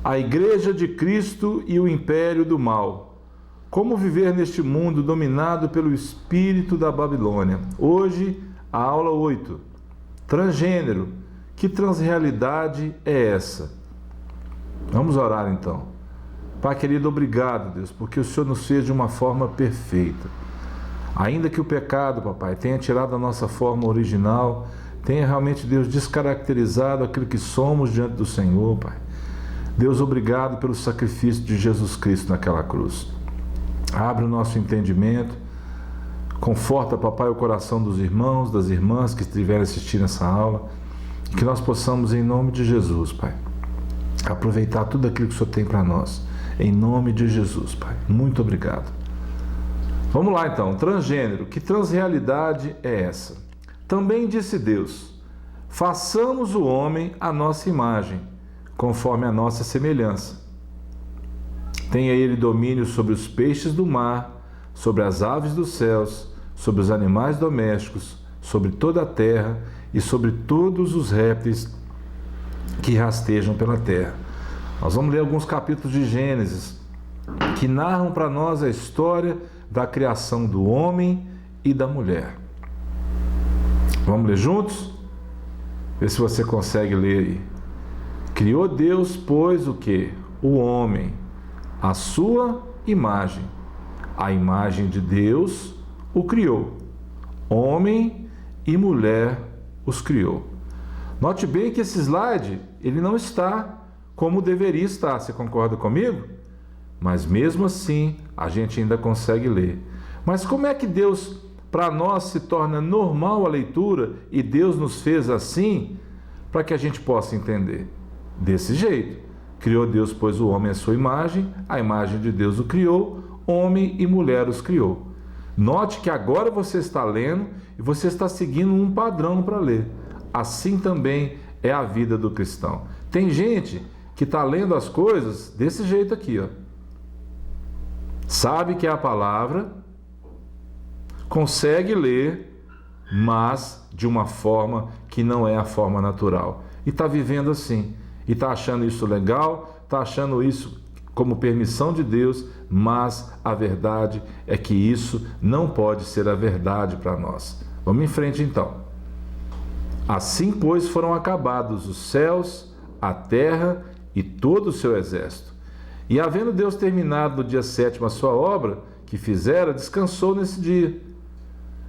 A Igreja de Cristo e o Império do Mal. Como viver neste mundo dominado pelo espírito da Babilônia. Hoje, a aula 8. Transgênero. Que transrealidade é essa? Vamos orar então. Pai querido, obrigado, Deus, porque o Senhor nos fez de uma forma perfeita. Ainda que o pecado, papai, tenha tirado a nossa forma original, tenha realmente, Deus, descaracterizado aquilo que somos diante do Senhor, Pai. Deus, obrigado pelo sacrifício de Jesus Cristo naquela cruz. Abre o nosso entendimento, conforta, papai, o coração dos irmãos, das irmãs que estiverem assistindo essa aula, que nós possamos, em nome de Jesus, Pai, aproveitar tudo aquilo que o Senhor tem para nós. Em nome de Jesus, Pai. Muito obrigado. Vamos lá então, transgênero. Que transrealidade é essa? Também disse Deus: façamos o homem à nossa imagem, conforme a nossa semelhança. Tenha ele domínio sobre os peixes do mar, sobre as aves dos céus, sobre os animais domésticos, sobre toda a terra e sobre todos os répteis que rastejam pela terra. Nós vamos ler alguns capítulos de Gênesis que narram para nós a história da criação do homem e da mulher. Vamos ler juntos? Vê se você consegue ler aí. Criou Deus, pois, o quê? O homem, a sua imagem. A imagem de Deus o criou. Homem e mulher os criou. Note bem que esse slide, ele não está como deveria estar. Você concorda comigo? Mas mesmo assim, a gente ainda consegue ler. Mas como é que Deus, para nós, se torna normal a leitura e Deus nos fez assim, para que a gente possa entender? Desse jeito. Criou Deus, pois, o homem à sua imagem, a imagem de Deus o criou, homem e mulher os criou. Note que agora você está lendo e você está seguindo um padrão para ler. Assim também é a vida do cristão. Tem gente que está lendo as coisas desse jeito aqui, ó. Sabe que é a palavra, consegue ler, mas de uma forma que não é a forma natural. E está vivendo assim. E está achando isso legal, está achando isso como permissão de Deus, mas a verdade é que isso não pode ser a verdade para nós. Vamos em frente então. Assim, pois, foram acabados os céus, a terra e todo o seu exército. E havendo Deus terminado no dia 7º a sua obra que fizera, descansou nesse dia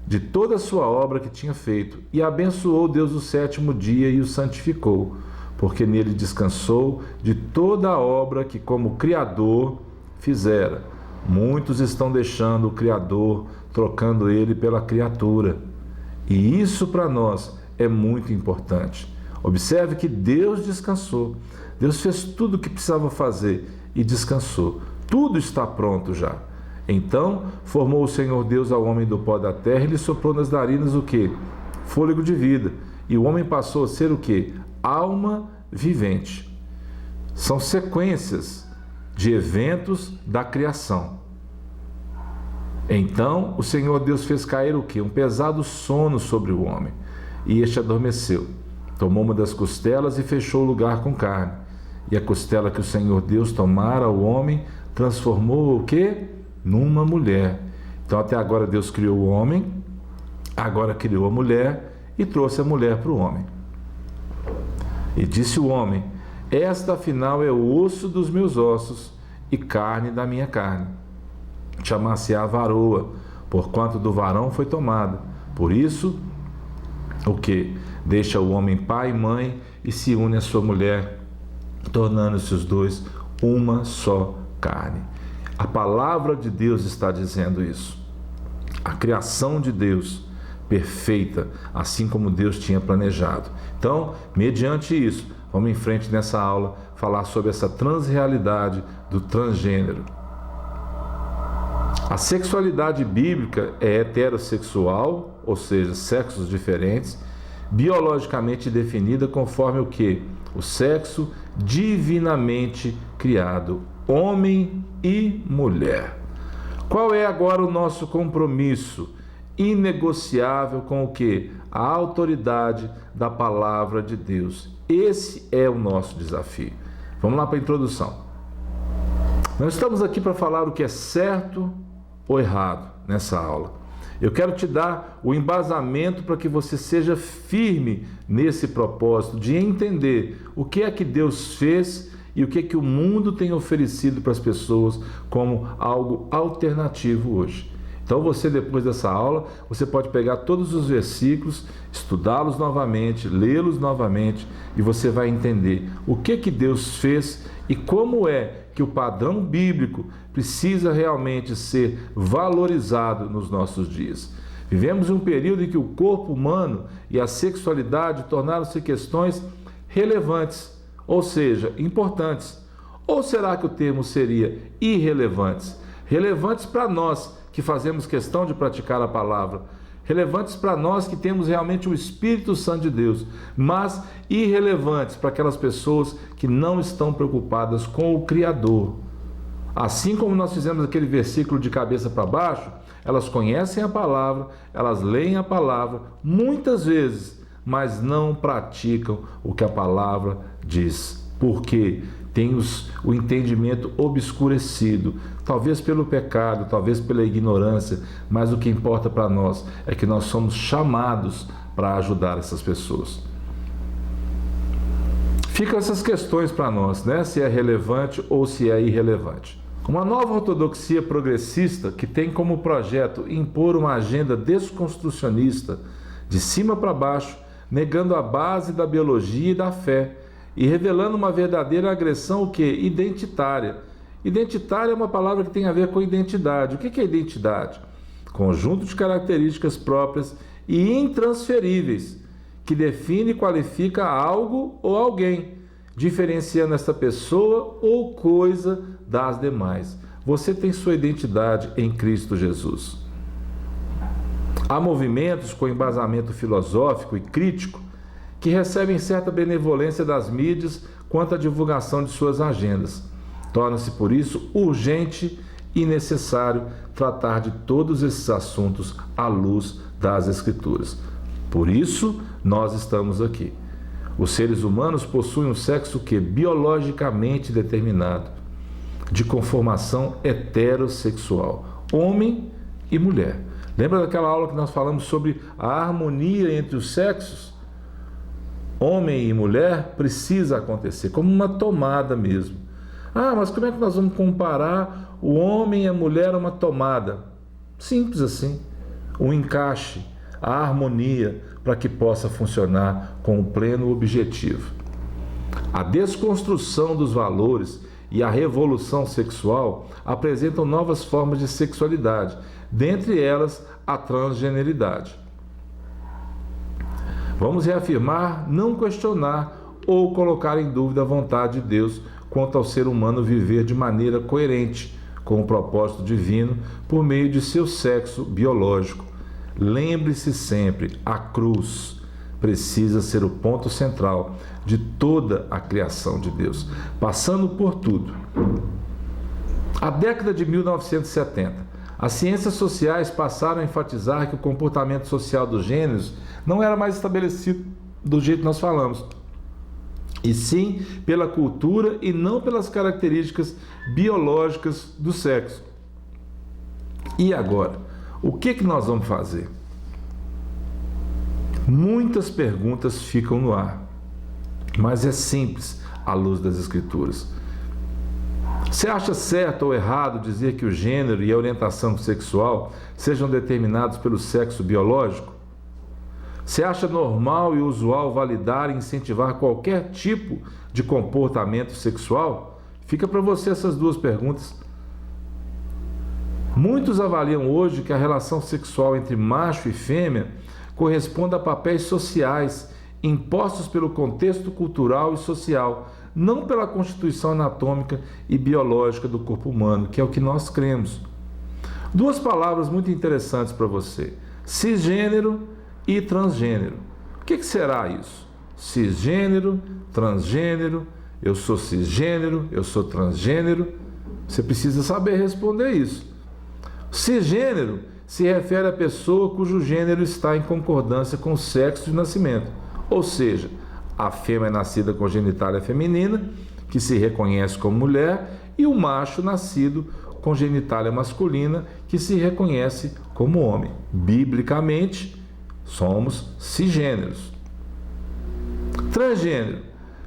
de toda a sua obra que tinha feito. E abençoou Deus o 7º dia e o santificou, porque nele descansou de toda a obra que como Criador fizera. Muitos estão deixando o Criador, trocando ele pela criatura. E isso para nós é muito importante. Observe que Deus descansou. Deus fez tudo o que precisava fazer e descansou. Tudo está pronto já. Então formou o Senhor Deus ao homem do pó da terra e lhe soprou nas narinas o quê? Fôlego de vida. E o homem passou a ser o quê? Alma vivente. São sequências de eventos da criação. Então o Senhor Deus fez cair o quê? Um pesado sono sobre o homem. E este adormeceu. Tomou uma das costelas e fechou o lugar com carne. E a costela que o Senhor Deus tomara ao homem, transformou o quê? Numa mulher. Então até agora Deus criou o homem, agora criou a mulher e trouxe a mulher para o homem. E disse o homem: esta afinal é o osso dos meus ossos e carne da minha carne. Chamar-se-á varoa, porquanto do varão foi tomada. Por isso, o que? Deixa o homem pai e mãe e se une à sua mulher, tornando-se os dois uma só carne. A palavra de Deus está dizendo isso. A criação de Deus perfeita, assim como Deus tinha planejado. Então, mediante isso, vamos em frente nessa aula falar sobre essa transrealidade do transgênero. A sexualidade bíblica é heterossexual, ou seja, sexos diferentes, biologicamente definida conforme o que? O sexo divinamente criado, homem e mulher. Qual é agora o nosso compromisso inegociável com o que? A autoridade da palavra de Deus. Esse é o nosso desafio. Vamos lá para a introdução. Nós estamos aqui para falar o que é certo ou errado nessa aula. Eu quero te dar o embasamento para que você seja firme nesse propósito de entender o que é que Deus fez e o que é que o mundo tem oferecido para as pessoas como algo alternativo hoje. Então você, depois dessa aula, você pode pegar todos os versículos, estudá-los novamente, lê-los novamente e você vai entender o que que Deus fez e como é que o padrão bíblico precisa realmente ser valorizado nos nossos dias. Vivemos um período em que o corpo humano e a sexualidade tornaram-se questões relevantes, ou seja, importantes. Ou será que o termo seria irrelevantes? Relevantes para nós que fazemos questão de praticar a palavra, relevantes para nós que temos realmente o Espírito Santo de Deus, mas irrelevantes para aquelas pessoas que não estão preocupadas com o Criador. Assim como nós fizemos aquele versículo de cabeça para baixo, elas conhecem a palavra, elas leem a palavra muitas vezes, mas não praticam o que a palavra diz. Por quê? Tem o entendimento obscurecido, talvez pelo pecado, talvez pela ignorância, mas o que importa para nós é que nós somos chamados para ajudar essas pessoas. Ficam essas questões para nós, né? Se é relevante ou se é irrelevante. Uma nova ortodoxia progressista que tem como projeto impor uma agenda desconstrucionista de cima para baixo, negando a base da biologia e da fé, e revelando uma verdadeira agressão o quê? Identitária. Identitária é uma palavra que tem a ver com identidade. O que é identidade? Conjunto de características próprias e intransferíveis, que define e qualifica algo ou alguém, diferenciando esta pessoa ou coisa das demais. Você tem sua identidade em Cristo Jesus. Há movimentos com embasamento filosófico e crítico que recebem certa benevolência das mídias quanto à divulgação de suas agendas. Torna-se, por isso, urgente e necessário tratar de todos esses assuntos à luz das Escrituras. Por isso, nós estamos aqui. Os seres humanos possuem um sexo que biologicamente determinado, de conformação heterossexual, homem e mulher. Lembra daquela aula que nós falamos sobre a harmonia entre os sexos? Homem e mulher precisa acontecer, como uma tomada mesmo. Ah, mas como é que nós vamos comparar o homem e a mulher a uma tomada? Simples assim. O encaixe, a harmonia, para que possa funcionar com o pleno objetivo. A desconstrução dos valores e a revolução sexual apresentam novas formas de sexualidade, dentre elas a transgeneridade. Vamos reafirmar, não questionar ou colocar em dúvida a vontade de Deus quanto ao ser humano viver de maneira coerente com o propósito divino por meio de seu sexo biológico. Lembre-se sempre, a cruz precisa ser o ponto central de toda a criação de Deus, passando por tudo. A década de 1970, as ciências sociais passaram a enfatizar que o comportamento social dos gêneros não era mais estabelecido do jeito que nós falamos, e sim pela cultura e não pelas características biológicas do sexo. E agora, o que nós vamos fazer? Muitas perguntas ficam no ar, mas é simples à luz das Escrituras. Você acha certo ou errado dizer que o gênero e a orientação sexual sejam determinados pelo sexo biológico? Você acha normal e usual validar e incentivar qualquer tipo de comportamento sexual? Fica para você essas duas perguntas. Muitos avaliam hoje que a relação sexual entre macho e fêmea corresponde a papéis sociais impostos pelo contexto cultural e social, não pela constituição anatômica e biológica do corpo humano, que é o que nós cremos. Duas palavras muito interessantes para você: cisgênero e transgênero. O que será isso? Cisgênero, transgênero, eu sou cisgênero, eu sou transgênero. Você precisa saber responder isso. Cisgênero se refere à pessoa cujo gênero está em concordância com o sexo de nascimento, ou seja, a fêmea nascida com genitália feminina, que se reconhece como mulher, e o macho nascido com genitália masculina, que se reconhece como homem. Biblicamente, somos cisgêneros. Transgênero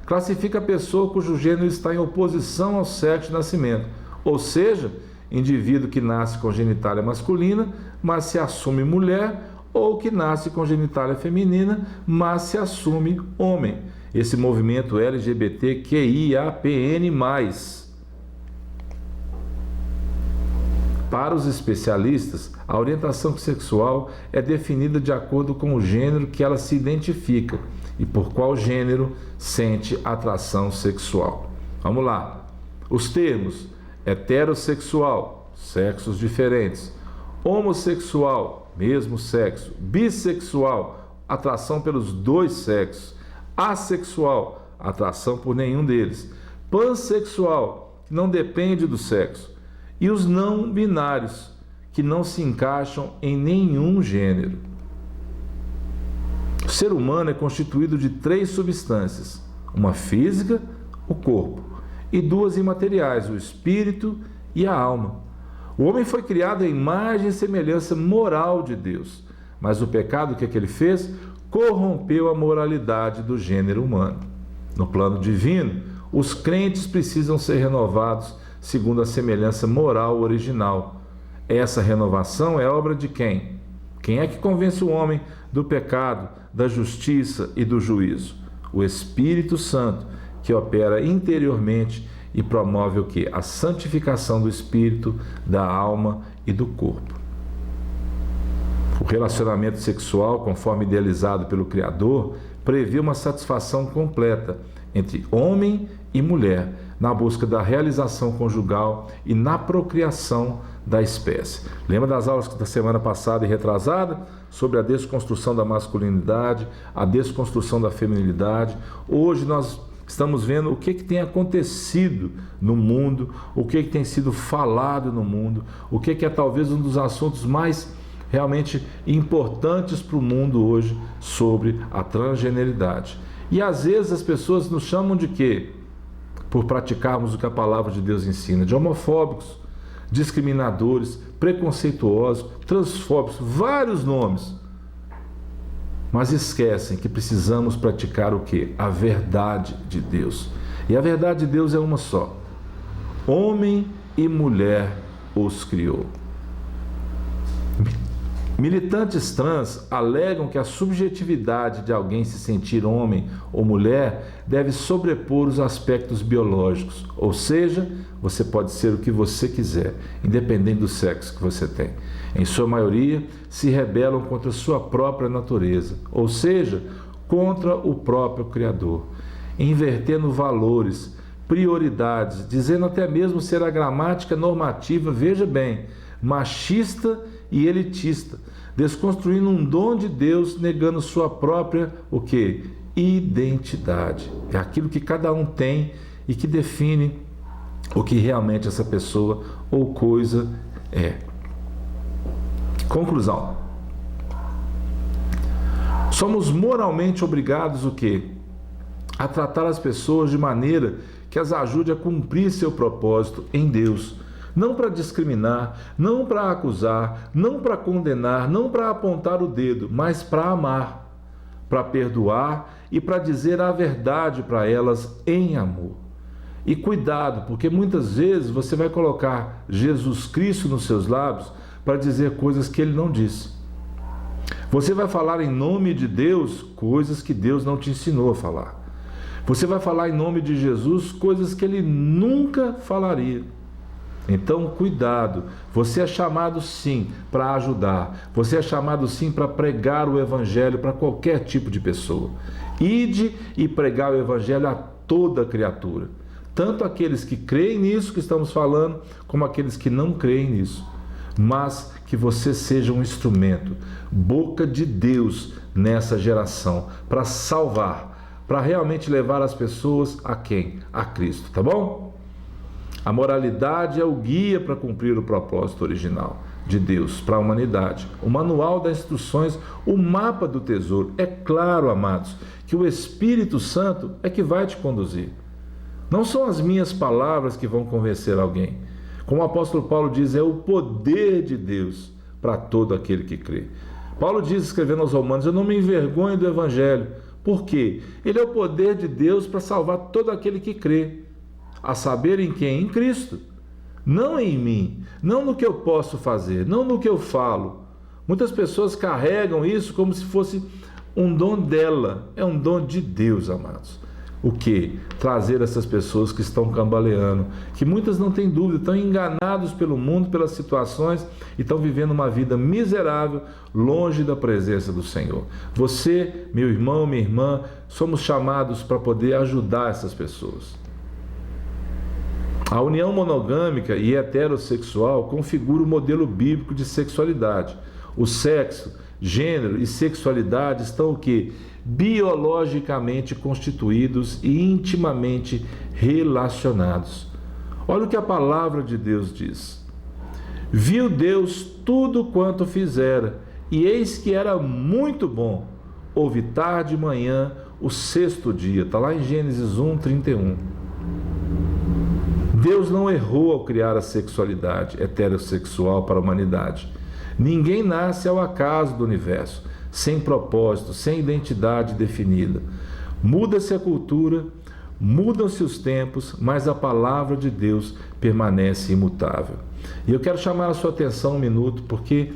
classifica a pessoa cujo gênero está em oposição ao sexo de nascimento, ou seja, indivíduo que nasce com genitália masculina, mas se assume mulher, ou que nasce com genitália feminina, mas se assume homem. Esse movimento LGBTQIAPN+. Para os especialistas, a orientação sexual é definida de acordo com o gênero que ela se identifica e por qual gênero sente atração sexual. Vamos lá. Os termos: heterossexual, sexos diferentes; homossexual, mesmo sexo; bissexual, atração pelos dois sexos; assexual, atração por nenhum deles; pansexual, que não depende do sexo; e os não binários, que não se encaixam em nenhum gênero. O ser humano é constituído de 3 substâncias: uma física, o corpo, e 2 imateriais, o espírito e a alma. O homem foi criado à imagem e semelhança moral de Deus, mas o pecado que ele fez corrompeu a moralidade do gênero humano. No plano divino, os crentes precisam ser renovados segundo a semelhança moral original. Essa renovação é obra de quem? Quem é que convence o homem do pecado, da justiça e do juízo? O Espírito Santo, que opera interiormente e promove o quê? A santificação do espírito, da alma e do corpo. O relacionamento sexual, conforme idealizado pelo Criador, prevê uma satisfação completa entre homem e mulher, na busca da realização conjugal e na procriação da espécie. Lembra das aulas da semana passada e retrasada sobre a desconstrução da masculinidade, a desconstrução da feminilidade? Hoje nós estamos vendo o que tem acontecido no mundo, o que tem sido falado no mundo, o que é talvez um dos assuntos mais realmente importantes para o mundo hoje sobre a transgeneridade. E às vezes as pessoas nos chamam de quê? Por praticarmos o que a palavra de Deus ensina, de homofóbicos, discriminadores, preconceituosos, transfóbicos, vários nomes. Mas esquecem que precisamos praticar o quê? A verdade de Deus. E a verdade de Deus é uma só: homem e mulher os criou. Militantes trans alegam que a subjetividade de alguém se sentir homem ou mulher deve sobrepor os aspectos biológicos, ou seja, você pode ser o que você quiser, independente do sexo que você tem. Em sua maioria, se rebelam contra sua própria natureza, ou seja, contra o próprio Criador, invertendo valores, prioridades, dizendo até mesmo ser a gramática normativa, veja bem, machista e elitista, desconstruindo um dom de Deus, negando sua própria, o quê? Identidade. É aquilo que cada um tem e que define o que realmente essa pessoa ou coisa é. Conclusão. Somos moralmente obrigados o quê? A tratar as pessoas de maneira que as ajude a cumprir seu propósito em Deus. Não para discriminar, não para acusar, não para condenar, não para apontar o dedo, mas para amar, para perdoar e para dizer a verdade para elas em amor. E cuidado, porque muitas vezes você vai colocar Jesus Cristo nos seus lábios para dizer coisas que ele não disse. Você vai falar em nome de Deus coisas que Deus não te ensinou a falar. Você vai falar em nome de Jesus coisas que ele nunca falaria. Então, cuidado, você é chamado sim para ajudar, você é chamado sim para pregar o Evangelho para qualquer tipo de pessoa. Ide e pregar o Evangelho a toda criatura, tanto aqueles que creem nisso que estamos falando, como aqueles que não creem nisso. Mas que você seja um instrumento, boca de Deus nessa geração, para salvar, para realmente levar as pessoas a quem? A Cristo, tá bom? A moralidade é o guia para cumprir o propósito original de Deus para a humanidade. O manual das instruções, o mapa do tesouro. É claro, amados, que o Espírito Santo é que vai te conduzir. Não são as minhas palavras que vão convencer alguém. Como o apóstolo Paulo diz, é o poder de Deus para todo aquele que crê. Paulo diz, escrevendo aos Romanos, eu não me envergonho do Evangelho. Por quê? Ele é o poder de Deus para salvar todo aquele que crê. A saber em quem? Em Cristo. Não em mim, não no que eu posso fazer, não no que eu falo. Muitas pessoas carregam isso como se fosse um dom dela. É um dom de Deus, amados. O que? Trazer essas pessoas que estão cambaleando, que muitas não têm dúvida, estão enganados pelo mundo, pelas situações e estão vivendo uma vida miserável, longe da presença do Senhor. Você, meu irmão, minha irmã, somos chamados para poder ajudar essas pessoas. A união monogâmica e heterossexual configura o modelo bíblico de sexualidade. O sexo, gênero e sexualidade estão o quê? Biologicamente constituídos e intimamente relacionados. Olha o que a palavra de Deus diz. Viu Deus tudo quanto fizera, e eis que era muito bom. Houve tarde e manhã, o sexto dia. Está lá em Gênesis 1:31. Deus não errou ao criar a sexualidade heterossexual para a humanidade. Ninguém nasce ao acaso do universo, sem propósito, sem identidade definida. Muda-se a cultura, mudam-se os tempos, mas a palavra de Deus permanece imutável. E eu quero chamar a sua atenção um minuto, porque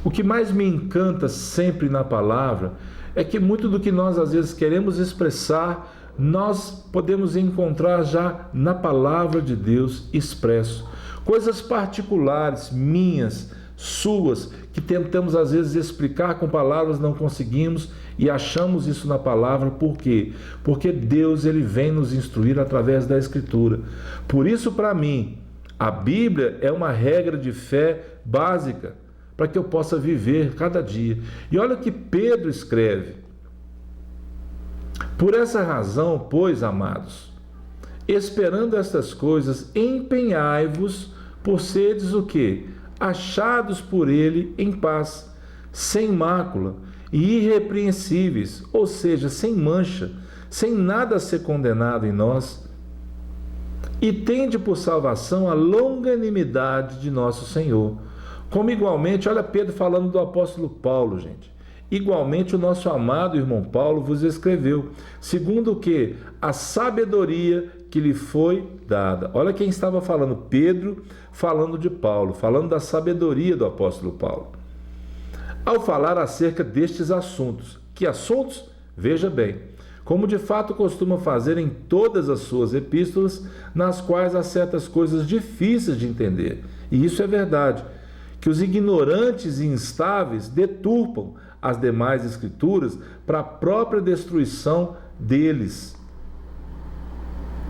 o que mais me encanta sempre na palavra é que muito do que nós às vezes queremos expressar, nós podemos encontrar já na palavra de Deus expresso. Coisas particulares, minhas, suas, que tentamos às vezes explicar com palavras, não conseguimos e achamos isso na palavra. Por quê? Porque Deus ele vem nos instruir através da Escritura. Por isso, para mim, a Bíblia é uma regra de fé básica para que eu possa viver cada dia. E olha o que Pedro escreve. Por essa razão, pois, amados, esperando estas coisas, empenhai-vos por seres o quê? Achados por ele em paz, sem mácula e irrepreensíveis, ou seja, sem mancha, sem nada a ser condenado em nós. E tende por salvação a longanimidade de nosso Senhor. Como igualmente, olha Pedro falando do apóstolo Paulo, gente. Igualmente o nosso amado irmão Paulo vos escreveu, segundo o que? A sabedoria que lhe foi dada. Olha quem estava falando, Pedro falando de Paulo, falando da sabedoria do apóstolo Paulo. Ao falar acerca destes assuntos, que assuntos? Veja bem, como de fato costuma fazer em todas as suas epístolas, nas quais há certas coisas difíceis de entender. E isso é verdade, que os ignorantes e instáveis deturpam as demais escrituras para a própria destruição deles.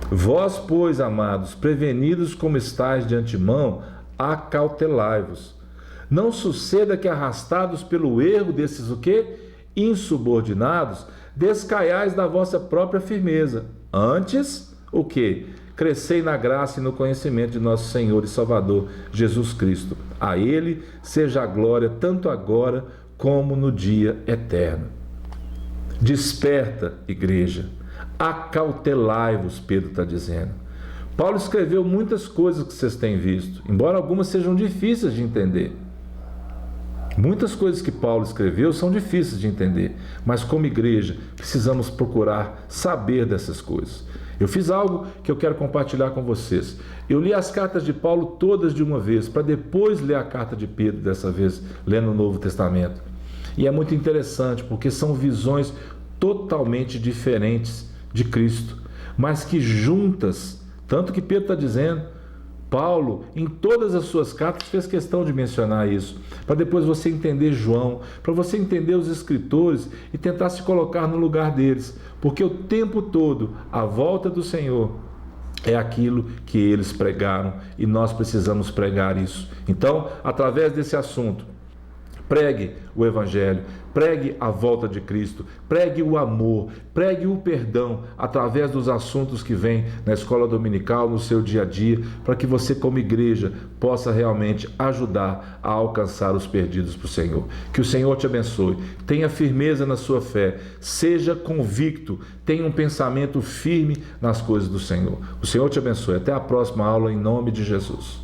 Vós, pois, amados, prevenidos como estáis de antemão, acautelai-vos. Não suceda que, arrastados pelo erro desses o quê? Insubordinados, descaiais da vossa própria firmeza. Antes, o quê? Crescei na graça e no conhecimento de nosso Senhor e Salvador Jesus Cristo. A Ele seja a glória tanto agora como no dia eterno. Desperta, igreja, acautelai-vos, Pedro está dizendo. Paulo escreveu muitas coisas que vocês têm visto, embora algumas sejam difíceis de entender. Muitas coisas que Paulo escreveu são difíceis de entender, mas como igreja precisamos procurar saber dessas coisas. Eu fiz algo que eu quero compartilhar com vocês. Eu li as cartas de Paulo todas de uma vez, para depois ler a carta de Pedro, dessa vez lendo o Novo Testamento. E é muito interessante, porque são visões totalmente diferentes de Cristo, mas que juntas, tanto que Pedro está dizendo, Paulo, em todas as suas cartas, fez questão de mencionar isso, para depois você entender João, para você entender os escritores e tentar se colocar no lugar deles, porque o tempo todo, a volta do Senhor é aquilo que eles pregaram e nós precisamos pregar isso. Então, através desse assunto, Pregue o Evangelho, pregue a volta de Cristo, pregue o amor, pregue o perdão através dos assuntos que vêm na escola dominical, no seu dia a dia, para que você, como igreja, possa realmente ajudar a alcançar os perdidos para o Senhor. Que o Senhor te abençoe, tenha firmeza na sua fé, seja convicto, tenha um pensamento firme nas coisas do Senhor. O Senhor te abençoe. Até a próxima aula, em nome de Jesus.